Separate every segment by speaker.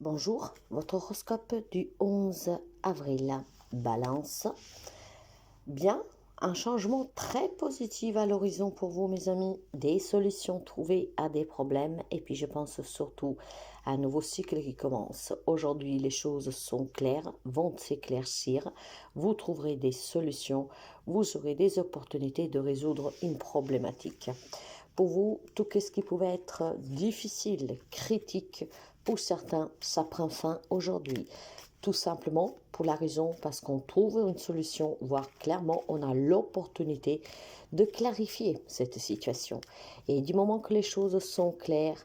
Speaker 1: Bonjour, votre horoscope du 11 avril. Balance. Bien, un changement très positif à l'horizon pour vous, mes amis. Des solutions trouvées à des problèmes. Et puis, je pense surtout à un nouveau cycle qui commence. Aujourd'hui, les choses sont claires, vont s'éclaircir. Vous trouverez des solutions. Vous aurez des opportunités de résoudre une problématique. Pour vous, tout ce qui pouvait être difficile, critique, pour certains, ça prend fin aujourd'hui. Tout simplement pour la raison parce qu'on trouve une solution, voire clairement on a l'opportunité de clarifier cette situation. Et du moment que les choses sont claires,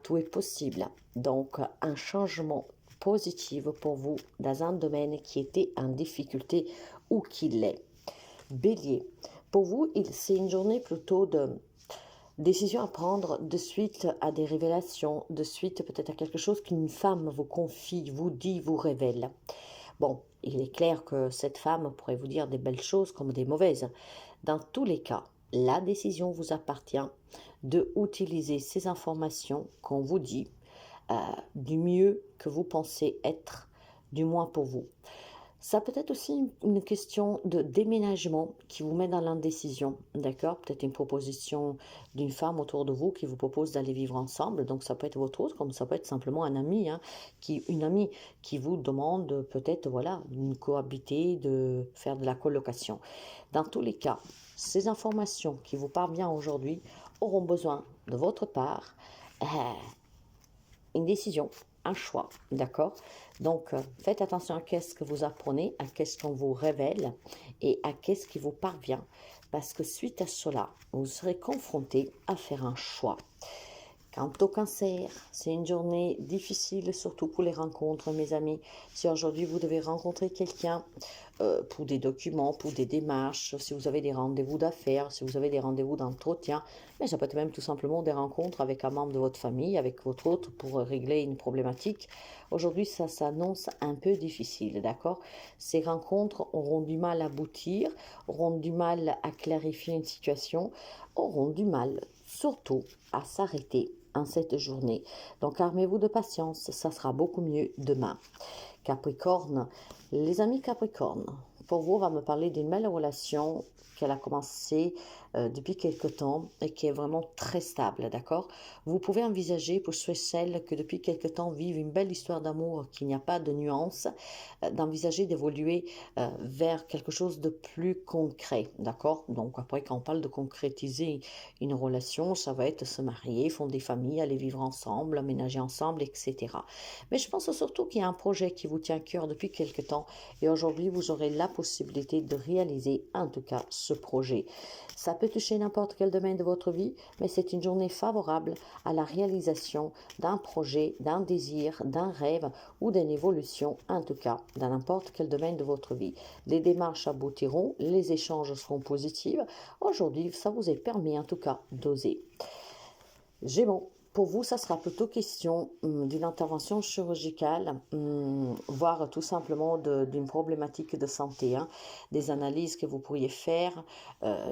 Speaker 1: tout est possible. Donc un changement positif pour vous dans un domaine qui était en difficulté ou qui l'est. Bélier, pour vous, c'est une journée plutôt de décision à prendre de suite à des révélations, de suite peut-être à quelque chose qu'une femme vous confie, vous dit, vous révèle. Bon, il est clair que cette femme pourrait vous dire des belles choses comme des mauvaises. Dans tous les cas, la décision vous appartient de utiliser ces informations qu'on vous dit du mieux que vous pensez être, du moins pour vous. Ça peut être aussi une question de déménagement qui vous met dans l'indécision, d'accord? Peut-être une proposition d'une femme autour de vous qui vous propose d'aller vivre ensemble. Donc ça peut être votre autre, comme ça peut être simplement un ami, une amie qui vous demande peut-être, voilà, de cohabiter, de faire de la colocation. Dans tous les cas, ces informations qui vous parviennent aujourd'hui auront besoin de votre part une décision, un choix, d'accord? Donc, faites attention à qu'est-ce que vous apprenez, à qu'est-ce qu'on vous révèle et à qu'est-ce qui vous parvient. Parce que suite à cela, vous serez confronté à faire un choix. Quant au cancer, c'est une journée difficile, surtout pour les rencontres, mes amis. Si aujourd'hui vous devez rencontrer quelqu'un pour des documents, pour des démarches, si vous avez des rendez-vous d'affaires, si vous avez des rendez-vous d'entretien, mais ça peut être même tout simplement des rencontres avec un membre de votre famille, avec votre autre pour régler une problématique. Aujourd'hui, ça s'annonce un peu difficile, d'accord? Ces rencontres auront du mal à aboutir, auront du mal à clarifier une situation, auront du mal surtout à s'arrêter en cette journée. Donc armez-vous de patience, ça sera beaucoup mieux demain. Capricorne, les amis Capricorne, pour vous, on va me parler d'une belle relation qu'elle a commencé depuis quelque temps et qui est vraiment très stable, d'accord? Vous pouvez envisager pour ceux et celles que depuis quelque temps vivent une belle histoire d'amour, qu'il n'y a pas de nuance, d'envisager d'évoluer vers quelque chose de plus concret, d'accord? Donc après, quand on parle de concrétiser une relation, ça va être se marier, fonder des familles, aller vivre ensemble, aménager ensemble, etc. Mais je pense surtout qu'il y a un projet qui vous tient à cœur depuis quelque temps et aujourd'hui, vous aurez la possibilité de réaliser en tout cas ce projet. Ça peut toucher n'importe quel domaine de votre vie, mais c'est une journée favorable à la réalisation d'un projet, d'un désir, d'un rêve ou d'une évolution, en tout cas, dans n'importe quel domaine de votre vie. Les démarches aboutiront, les échanges seront positifs. Aujourd'hui, ça vous est permis en tout cas d'oser. Gémeaux, pour vous, ça sera plutôt question d'une intervention chirurgicale, voire tout simplement d'une problématique de santé, des analyses que vous pourriez faire,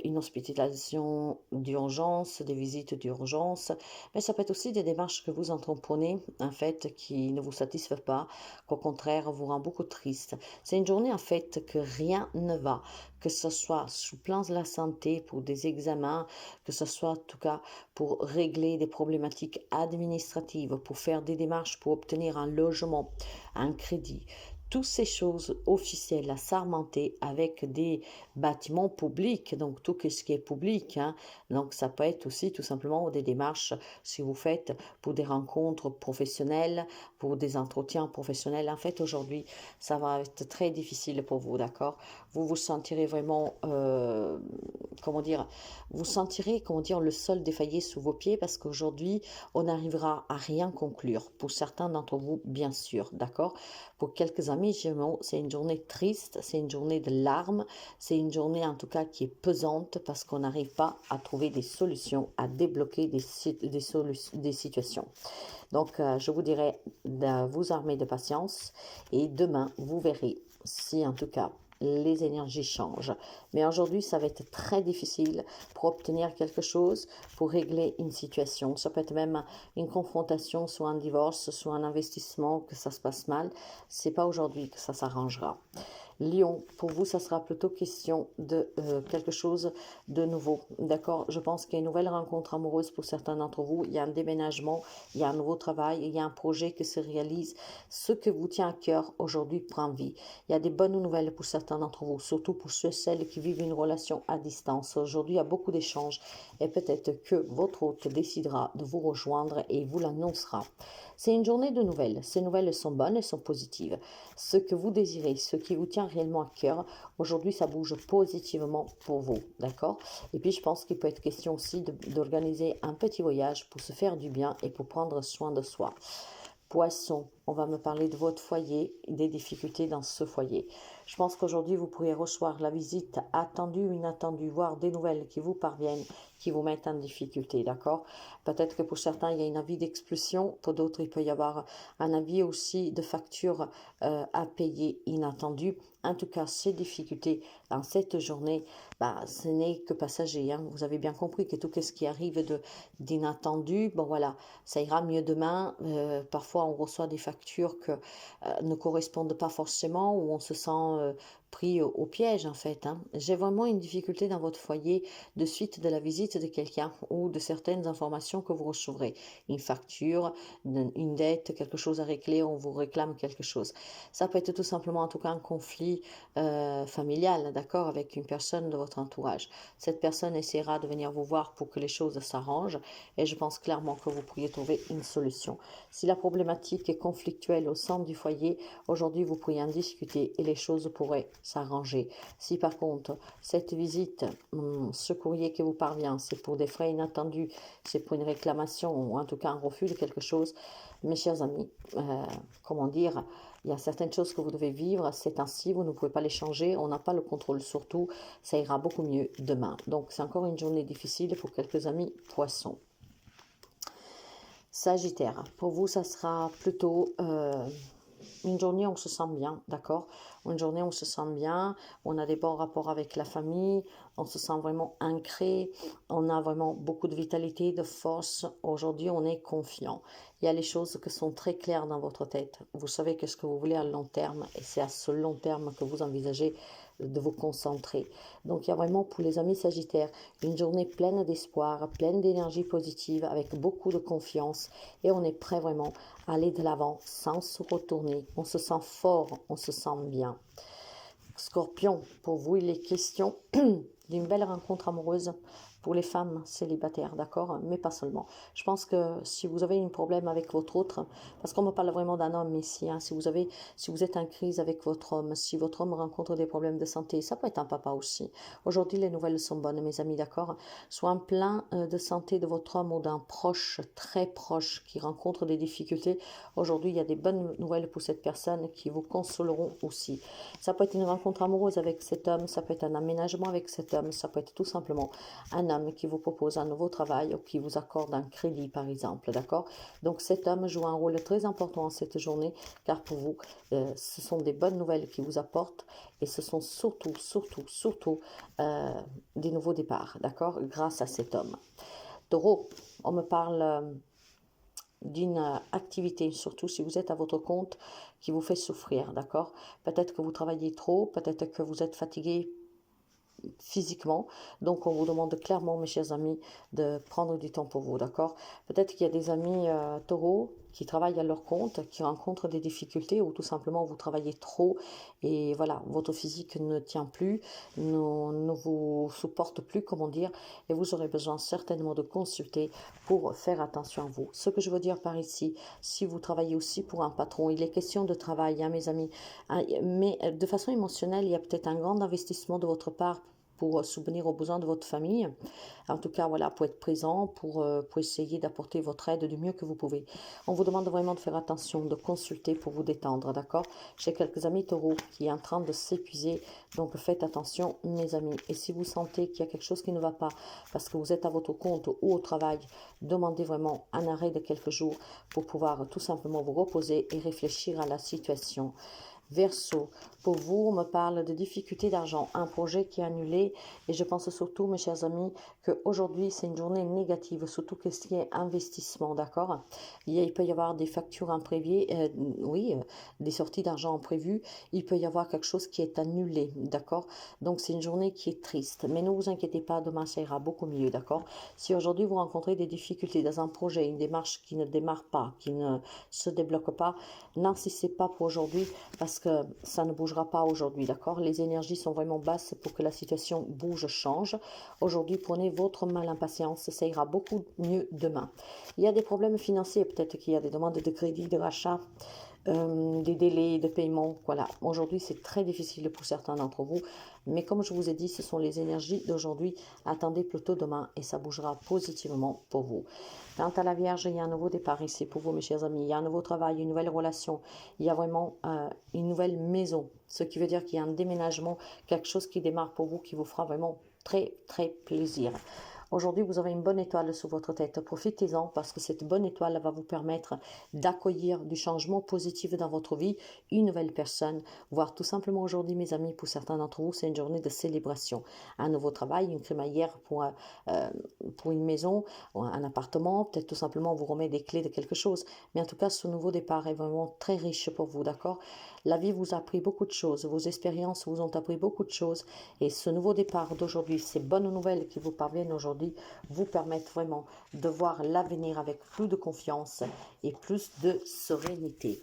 Speaker 1: une hospitalisation d'urgence, des visites d'urgence, mais ça peut être aussi des démarches que vous entreprenez, en fait, qui ne vous satisfait pas, qu'au contraire vous rend beaucoup triste. C'est une journée, en fait, que rien ne va, que ce soit sous le plan de la santé, pour des examens, que ce soit en tout cas pour régler des problématiques administratives, pour faire des démarches pour obtenir un logement, un crédit. Toutes ces choses officielles à s'armenter avec des bâtiments publics, donc tout ce qui est public. Donc ça peut être aussi tout simplement des démarches si vous faites pour des rencontres professionnelles, pour des entretiens professionnels. En fait, aujourd'hui, ça va être très difficile pour vous, d'accord? Vous vous sentirez vraiment, comment dire, vous sentirez, comment dire, le sol défaillir sous vos pieds parce qu'aujourd'hui, on n'arrivera à rien conclure. Pour certains d'entre vous, bien sûr, d'accord? Pour quelques amis Gémeaux, c'est une journée triste, c'est une journée de larmes, c'est une journée en tout cas qui est pesante parce qu'on n'arrive pas à trouver des solutions, à débloquer des situations. Donc, je vous dirais de vous armer de patience et demain, vous verrez si en tout cas les énergies changent. Mais aujourd'hui, ça va être très difficile pour obtenir quelque chose, pour régler une situation. Ça peut être même une confrontation, soit un divorce, soit un investissement, que ça se passe mal. C'est pas aujourd'hui que ça s'arrangera. Lion, pour vous, ça sera plutôt question de quelque chose de nouveau. D'accord? Je pense qu'il y a une nouvelle rencontre amoureuse pour certains d'entre vous. Il y a un déménagement, il y a un nouveau travail, il y a un projet qui se réalise. Ce que vous tient à cœur aujourd'hui prend vie. Il y a des bonnes nouvelles pour certains d'entre vous, surtout pour ceux et celles qui vivent une relation à distance. Aujourd'hui, il y a beaucoup d'échanges et peut-être que votre hôte décidera de vous rejoindre et vous l'annoncera. C'est une journée de nouvelles. Ces nouvelles sont bonnes, elles sont positives. Ce que vous désirez, ce qui vous tient réellement à cœur, aujourd'hui, ça bouge positivement pour vous, d'accord? Et puis, je pense qu'il peut être question aussi d'organiser un petit voyage pour se faire du bien et pour prendre soin de soi. Poisson, on va me parler de votre foyer, des difficultés dans ce foyer. Je pense qu'aujourd'hui, vous pourriez recevoir la visite attendue ou inattendue, voire des nouvelles qui vous parviennent, qui vous mettent en difficulté, d'accord? Peut-être que pour certains, il y a un avis d'expulsion, pour d'autres, il peut y avoir un avis aussi de facture à payer inattendu. En tout cas, ces difficultés dans cette journée, ce n'est que passager. Hein. Vous avez bien compris que tout ce qui arrive d'inattendu, bon voilà, ça ira mieux demain. Parfois, on reçoit des factures que ne correspondent pas forcément, ou on se sent pris au piège en fait. Hein. J'ai vraiment une difficulté dans votre foyer de suite de la visite de quelqu'un ou de certaines informations que vous recevrez. Une facture, une dette, quelque chose à régler, on vous réclame quelque chose. Ça peut être tout simplement en tout cas un conflit familial, d'accord, avec une personne de votre entourage. Cette personne essaiera de venir vous voir pour que les choses s'arrangent et je pense clairement que vous pourriez trouver une solution. Si la problématique est conflictuelle au sein du foyer, aujourd'hui vous pourriez en discuter et les choses pourraient s'arranger. Si par contre cette visite, ce courrier qui vous parvient, c'est pour des frais inattendus, c'est pour une réclamation ou en tout cas un refus de quelque chose, mes chers amis, comment dire, il y a certaines choses que vous devez vivre, c'est ainsi, vous ne pouvez pas les changer, on n'a pas le contrôle sur tout, ça ira beaucoup mieux demain. Donc c'est encore une journée difficile pour quelques amis poissons. Sagittaire, pour vous ça sera plutôt une journée où on se sent bien, d'accord? Une journée où on se sent bien, on a des bons rapports avec la famille, on se sent vraiment ancré, on a vraiment beaucoup de vitalité, de force. Aujourd'hui, on est confiant. Il y a les choses qui sont très claires dans votre tête. Vous savez qu'est-ce que vous voulez à long terme et c'est à ce long terme que vous envisagez de vous concentrer. Donc, il y a vraiment pour les amis sagittaires une journée pleine d'espoir, pleine d'énergie positive, avec beaucoup de confiance et on est prêt vraiment à aller de l'avant sans se retourner. On se sent fort, on se sent bien. Scorpion, pour vous, il est question d'une belle rencontre amoureuse pour les femmes célibataires, d'accord? Mais pas seulement. Je pense que si vous avez un problème avec votre autre, parce qu'on me parle vraiment d'un homme ici, hein, si vous êtes en crise avec votre homme, si votre homme rencontre des problèmes de santé, ça peut être un papa aussi. Aujourd'hui, les nouvelles sont bonnes, mes amis, d'accord? Soit un plein de santé de votre homme ou d'un proche, très proche, qui rencontre des difficultés. Aujourd'hui, il y a des bonnes nouvelles pour cette personne qui vous consoleront aussi. Ça peut être une rencontre amoureuse avec cet homme, ça peut être un aménagement avec cet homme, ça peut être tout simplement un homme qui vous propose un nouveau travail ou qui vous accorde un crédit par exemple, d'accord? Donc cet homme joue un rôle très important en cette journée car pour vous, ce sont des bonnes nouvelles qui vous apportent et ce sont surtout des nouveaux départs, d'accord? Grâce à cet homme. Taureau, on me parle d'une activité, surtout si vous êtes à votre compte, qui vous fait souffrir, d'accord? Peut-être que vous travaillez trop, peut-être que vous êtes fatigué physiquement, donc on vous demande clairement, mes chers amis, de prendre du temps pour vous, d'accord? Peut-être qu'il y a des amis taureaux qui travaillent à leur compte, qui rencontrent des difficultés ou tout simplement vous travaillez trop et voilà, votre physique ne tient plus, ne vous supporte plus, comment dire, et vous aurez besoin certainement de consulter pour faire attention à vous. Ce que je veux dire par ici, si vous travaillez aussi pour un patron, il est question de travail, hein, mes amis, mais de façon émotionnelle, il y a peut-être un grand investissement de votre part pour subvenir aux besoins de votre famille. En tout cas, voilà, pour être présent, pour essayer d'apporter votre aide du mieux que vous pouvez. On vous demande vraiment de faire attention, de consulter pour vous détendre, d'accord? J'ai quelques amis taureaux qui est en train de s'épuiser, donc faites attention, mes amis. Et si vous sentez qu'il y a quelque chose qui ne va pas, parce que vous êtes à votre compte ou au travail, demandez vraiment un arrêt de quelques jours pour pouvoir tout simplement vous reposer et réfléchir à la situation. Verseau, pour vous, on me parle de difficultés d'argent, un projet qui est annulé. Et je pense surtout, mes chers amis, qu'aujourd'hui, c'est une journée négative, surtout que ce qui est investissement, d'accord? Il peut y avoir des factures imprévues, oui, des sorties d'argent imprévues. Il peut y avoir quelque chose qui est annulé, d'accord? Donc, c'est une journée qui est triste. Mais ne vous inquiétez pas, demain, ça ira beaucoup mieux, d'accord? Si aujourd'hui, vous rencontrez des difficultés dans un projet, une démarche qui ne démarre pas, qui ne se débloque pas, n'insistez pas pour aujourd'hui parce que ça ne bougera pas aujourd'hui, d'accord? Les énergies sont vraiment basses pour que la situation bouge, change. Aujourd'hui, prenez votre mal impatience, ça ira beaucoup mieux demain. Il y a des problèmes financiers, peut-être qu'il y a des demandes de crédit, de rachat, des délais de paiement. Voilà, aujourd'hui c'est très difficile pour certains d'entre vous, mais comme je vous ai dit, ce sont les énergies d'aujourd'hui. Attendez plutôt demain et ça bougera positivement pour vous. Quant à la Vierge, il y a un nouveau départ ici pour vous, mes chers amis. Il y a un nouveau travail, une nouvelle relation. Il y a vraiment une nouvelle maison, ce qui veut dire qu'il y a un déménagement, quelque chose qui démarre pour vous, qui vous fera vraiment très très plaisir. Aujourd'hui, vous aurez une bonne étoile sur votre tête. Profitez-en parce que cette bonne étoile va vous permettre d'accueillir du changement positif dans votre vie, une nouvelle personne, voire tout simplement aujourd'hui, mes amis, pour certains d'entre vous, c'est une journée de célébration. Un nouveau travail, une crémaillère pour une maison, un appartement, peut-être tout simplement vous remet des clés de quelque chose. Mais en tout cas, ce nouveau départ est vraiment très riche pour vous, d'accord? La vie vous a appris beaucoup de choses, vos expériences vous ont appris beaucoup de choses et ce nouveau départ d'aujourd'hui, ces bonnes nouvelles qui vous parviennent aujourd'hui, vous permettent vraiment de voir l'avenir avec plus de confiance et plus de sérénité.